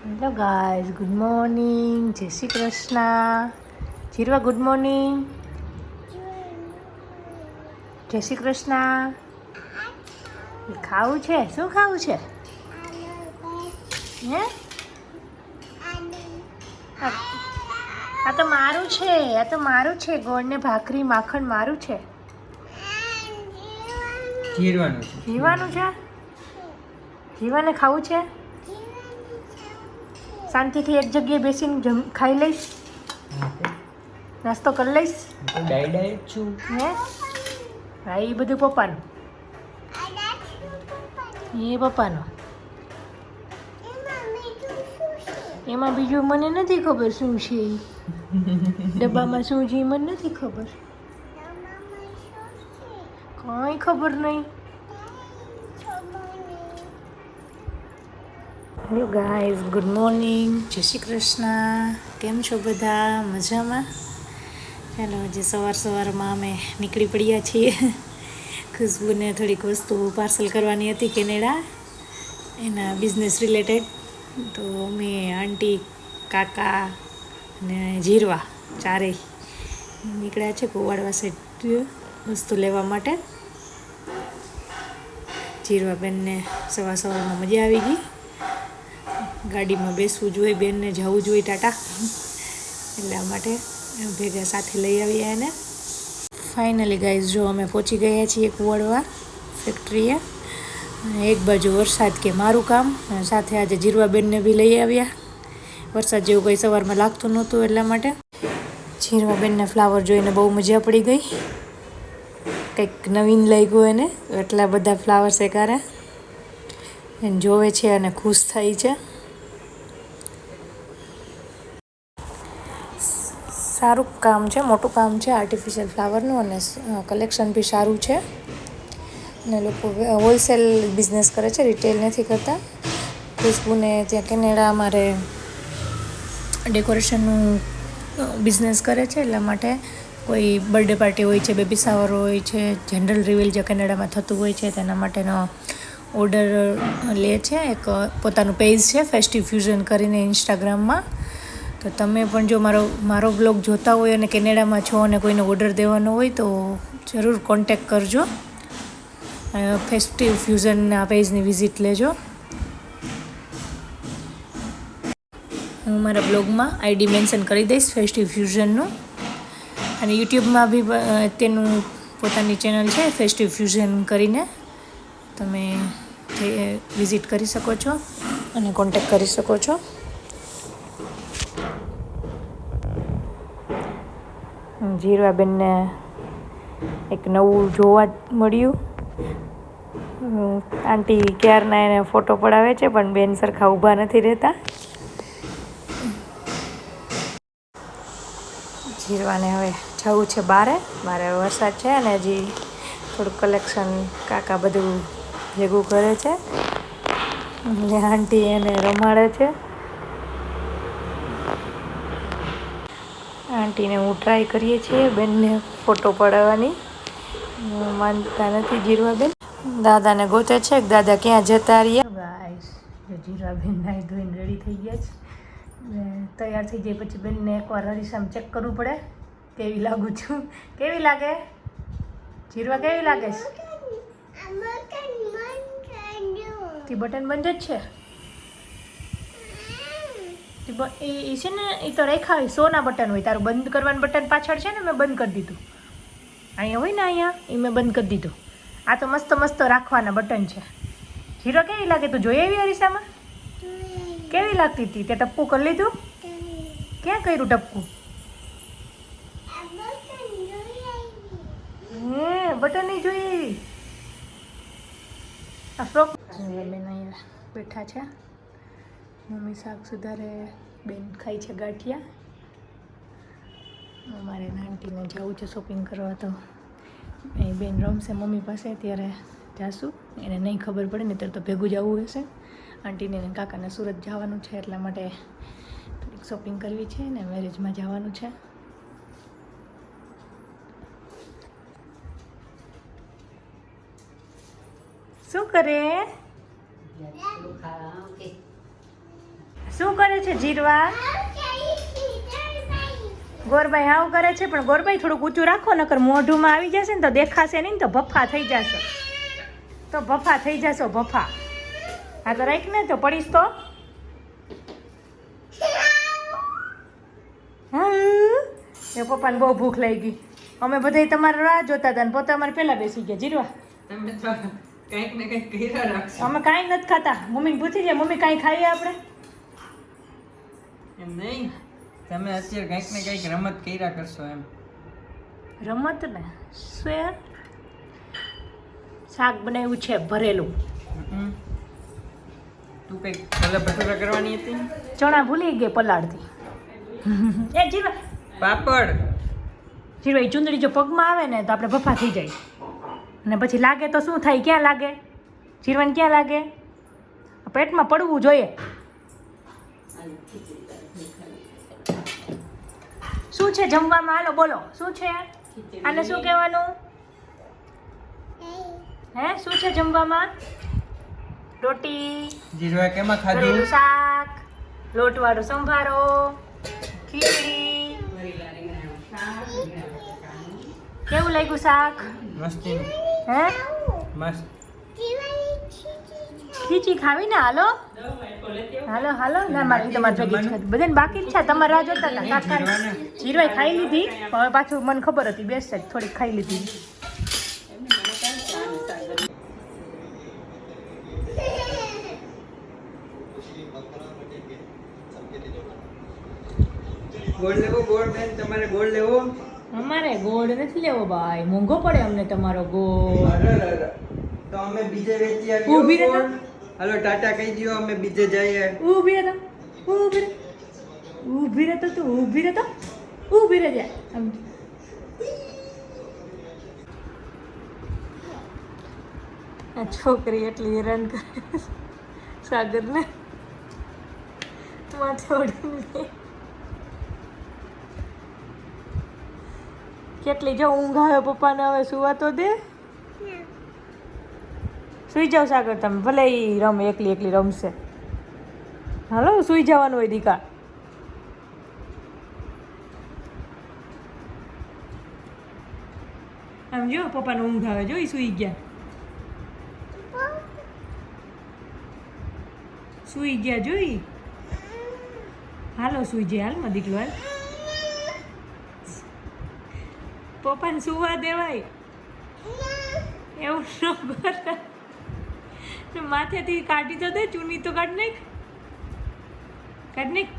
Hello guys, good morning, જય Shri Krishna. જીરવા good morning, જય શ્રી કૃષ્ણ. ખાવું છે? શું ખાવું છે? હે આ તો મારું છે, આ તો મારું છે. ગોળ ને ભાખરી માખણ મારું છે. જીવાનું છે. જીવાને ખાવું છે. શાંતિથી એક જગ્યાએ બેસીને ખાઈ લઈશ, નાસ્તો કરી લઈશ. ડાયટ છું. હે હા, એ બધું પપ્પાનું, એ પપ્પાનું. એમાં બીજું મને નથી ખબર શું છે. ડબ્બામાં શું છે મને નથી ખબર, કંઈ ખબર નહીં. હેલો ગાઈઝ, ગુડ મોર્નિંગ, જય શ્રી કૃષ્ણ. કેમ છો બધા? મજામાં? ચાલો, આજે સવારમાં અમે નીકળી પડ્યા છીએ. ખુશ્બુને થોડીક વસ્તુ પાર્સલ કરવાની હતી કેનેડા, એના બિઝનેસ રિલેટેડ. તો અમે આંટી, કાકા અને જીરવા ચારેય નીકળ્યા છે કુવાડવા સાઈડ વસ્તુ લેવા માટે. જીરવાબેનને સવારમાં મજા આવી ગઈ. ગાડીમાં બેસવું જોઈએ, બેનને જવું જોઈએ ટાટા, એટલા માટે ભેગા સાથે લઈ આવ્યા એને. ફાઇનલી ગાઈઝ, જો અમે પહોંચી ગયા છીએ કુવાડવા ફેક્ટરીએ. એક બાજુ વરસાદ કે મારું કામ, સાથે આજે જીરવાબેનને બી લઈ આવ્યા. વરસાદ જેવું કંઈ સવારમાં લાગતું નહોતું, એટલા માટે જીરવાબેનને ફ્લાવર જોઈને બહુ મજા પડી ગઈ. કંઈક નવીન લાગ્યું એને, એટલા બધા ફ્લાવર શેકારે એને જોવે છે અને ખુશ થાય છે. સારું કામ છે, મોટું કામ છે આર્ટિફિશિયલ ફ્લાવરનું, અને કલેક્શન બી સારું છે. અને લોકો હોલસેલ બિઝનેસ કરે છે, રિટેલ નથી કરતા. ખુશ્બુને ત્યાં કેનેડા અમારે ડેકોરેશનનું બિઝનેસ કરે છે, એટલા માટે કોઈ બર્થડે પાર્ટી હોય છે, બેબી શાવર હોય છે, જનરલ રિવીલ જે કેનેડામાં થતું હોય છે, તેના માટેનો ઓર્ડર લે છે. એક પોતાનું પેજ છે ફેસ્ટિવ ફ્યુઝન કરીને ઇન્સ્ટાગ્રામમાં. તો તમે પણ જો મારો બ્લોગ જોતા હોય અને કેનેડામાં છો અને કોઈને ઓર્ડર દેવાનો હોય તો જરૂર કોન્ટેક કરજો. ફેસ્ટિવ ફ્યુઝનના પેજની વિઝિટ લેજો. હું મારા બ્લોગમાં આઈડી મેન્શન કરી દઈશ ફેસ્ટિવ ફ્યુઝનનું. અને યુટ્યુબમાં બી તેનું પોતાની ચેનલ છે ફેસ્ટિવ ફ્યુઝન કરીને, તમે વિઝિટ કરી શકો છો અને કોન્ટેક કરી શકો છો. જીરવાબેનને એક નવું જોવા મળ્યું. આંટી ક્યારના એને ફોટો પડાવે છે, પણ બેન સરખા ઊભા નથી રહેતા. જીરવાને હવે જવું છે બારે વરસાદ છે, અને હજી થોડુંક કલેક્શન કાકા બધું ભેગું કરે છે, અને આંટી એને રમાડે છે. આંટીને હું ટ્રાય કરીએ છીએ બેનને ફોટો પડાવવાની, માનતા નથી જીરવાબેન. દાદાને ગોતે છે, દાદા ક્યાં જતા રહ્યા. ગાઈસ, જીરવાબેન નાઈ ધોઈને રેડી થઈ ગયા છે, તૈયાર થઈ જાય પછી બેનને એકવાર હરીસામાં ચેક કરવું પડે કેવી લાગુ છું. કેવી લાગે જીરવા? કેવી લાગે છે? તે બટન બંધ જ છે. એ છે ને, એ તો રેખા હોય, સોના બટન હોય. તારું બંધ કરવાનું બટન પાછળ છે ને, મેં બંધ કરી દીધું. અહીંયા હોય ને, અહીંયા એ મેં બંધ કરી દીધું. આ તો મસ્ત મસ્ત રાખવાના બટન છે. જીરો કેવી લાગે? તું જોઈ આવી અરીસામાં? કેવી લાગતી હતી? તે ટપકું કરી લીધું? ક્યાં કર્યું ટપકું? હે, બટન નહીં જોઈ આવી? આ ફ્રોક બેન અહીંયા બેઠા છે. મમ્મી શાક સુધારે, બેન ખાઈ છે ગાંઠિયા. અમારે આંટીને જવું છે શોપિંગ કરવા, તો એ બેન રમશે મમ્મી પાસે, ત્યારે જાશું. એને નહીં ખબર પડે ને, ત્યારે તો ભેગું જવું હશે. આંટીને અને કાકાને સુરત જવાનું છે, એટલા માટે થોડીક શોપિંગ કરવી છે ને મેરેજમાં જવાનું છે. શું કરે? શું કરે છે જીરવા? ગોરભાઈ હાવ કરે છે, પણ ગોરભાઈ થોડુંક ઊંચું રાખો, નકર મોઢુંમાં આવી જશે ને તો દેખાશે નહીં, તો ભફ્ફા થઈ જશો, તો ભફ્ફા થઈ જશો, ભફ્ફા. હા તો રાખ ને, તો પડીશ તો. એ પપ્પાને બહુ ભૂખ લાગી ગઈ. અમે બધાય તમારે રાહ જોતા હતા ને પોતે અમારે પહેલા બેસી ગયા. જીરવા તમે તો કંઈક ને કંઈક કર્યા રાખશો. અમે કાંઈ નથી ખાતા. મમ્મીને પૂછી જાય, મમ્મી કાંઈ ખાઈએ આપણે? એમ નહીં, તમે અત્યારે કંઈક ને કંઈક રમત કર્યા કરશો એમ. રમત ને શું? શાક બનાવ્યું છે ભરેલું. તું કંઈક છોલે ભટુરા કરવાની હતી. ચણા ભૂલી ગઈ પલાળતી. એ જીરવા પાપડ. જીરવા એ ચૂંદડી જો પગમાં આવે ને તો આપણે ભફ્ફા થઈ જાય, અને પછી લાગે તો શું થાય? ક્યાં લાગે? જીરવાને ક્યાં લાગે? પેટમાં પડવું જોઈએ. શું છે જમવામાં? હાલો બોલો, શું છે આને? શું કહેવાનું? હે શું છે જમવામાં? રોટી, જીરવા કેમાં ખાધું? ભરેલું શાક, લોટવાળો સંભારો, ખીચડી. કેવું લાગ્યું શાક? મસ્તી. હે મસ્ત. ખીચડી ખાવી ને? હાલો હાલો હાલો. ના મારે તમારે ભેગી જ ખાધી. બધાને બાકી જ છે, તમારે રાહ જોતા હતા. કાકા જીરવાઈ ખાઈ લીધી, હવે પાછું મને ખબર હતી બેસ્ટ જ થોડીક ખાઈ લીધી. ગોળ લેવો? ગોળ બેન તમારે ગોળ લેવો? અમારે ગોળ નથી લેવો ભાઈ, મોંઘો પડે અમને તમારો ગોળ. તો અમે બીજે વેચી આવીએ. ઊભી રહે તો. હાલો ટાટા કહી દો, અમે બીજે જઈએ. ઊભી રહે તો, ઊભી રહે, ઊભી રહે તો, તું ઊભી રહે તો, ઊભી રહે જા. આ છોકરી એટલી હેરાન કરે સાગરને, માથે ઓઢીને. કેટલી જો ઊંઘ આવે પપ્પાને, હવે સુવા તો દે. સુઈ જાવ સાગર તમે, ભલે ઈ રમે એકલી એકલી રમશે. હાલો સુઈ જવાનું હોય દીકા. આમ જો પપ્પાને ઊંઘ આવે, જો ઈ સુઈ ગયા, સુઈ ગયા જોઈ. હાલો સુઈ જાય, હાલમાં દીકલો હાલ. પપ્પાને સુવા દેવાય એવું ન કરે. માથેથી કાઢી તો દે, ચૂની તો કાઢ નાખ, કાઢ નાખ.